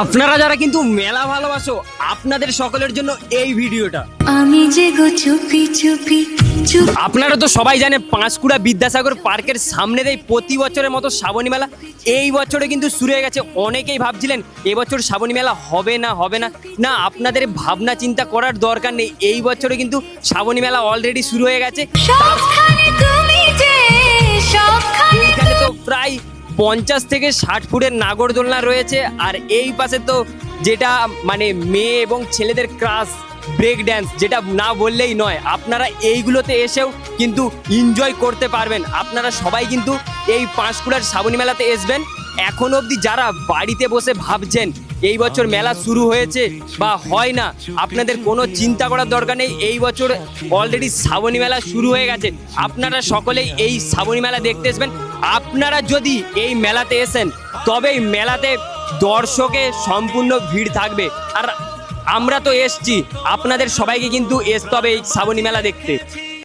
আপনারা যারা কিন্তু মেলা ভালোবাসো, আপনাদের সকলের জন্য এই ভিডিওটা। আমি যে গো চুপি চুপি চুপ। আপনারা তো সবাই জানে পাঁশকুড়া বিদ্যাসাগর পার্কের সামনে দেয় প্রতি বছরের মতো শ্রাবণী মেলা। এই বছরে কিন্তু শুরু হয়ে গেছে। অনেকেই ভাবছিলেন এবছর শ্রাবণী মেলা হবে না না, আপনাদের ভাবনা চিন্তা করার দরকার নেই। এই বছরে কিন্তু শ্রাবণী মেলা অলরেডি শুরু হয়ে গেছে। সবখানে তুমি যে সবখানে এখানে তো প্রায় 50 থেকে 60 ফুটের নাগরদোলনা রয়েছে। আর এই পাশে তো যেটা মানে মেয়ে এবং ছেলেদের ক্রাশ ব্রেক ড্যান্স, যেটা না বললেই নয়। আপনারা এইগুলোতে এসেও কিন্তু এনজয় করতে পারবেন। আপনারা সবাই কিন্তু এই পাঁশকুড়ার শ্রাবণী মেলাতে আসবেন। এখন অবধি যারা বাড়িতে বসে ভাবছেন এই বছর মেলা শুরু হয়েছে বা হয় না, আপনাদের কোনো চিন্তা করার দরকার নেই। এই বছর অলরেডি শ্রাবণী মেলা শুরু হয়ে গেছে। আপনারা সকলেই এই শ্রাবণী মেলা দেখতে আসবেন। আপনারা যদি এই মেলাতে এসেন তবে এই মেলাতে দর্শকে সম্পূর্ণ ভিড় থাকবে। আর আমরা তো এসছি, আপনাদের সবাইকে কিন্তু আসতে হবে এই শ্রাবণী মেলা দেখতে।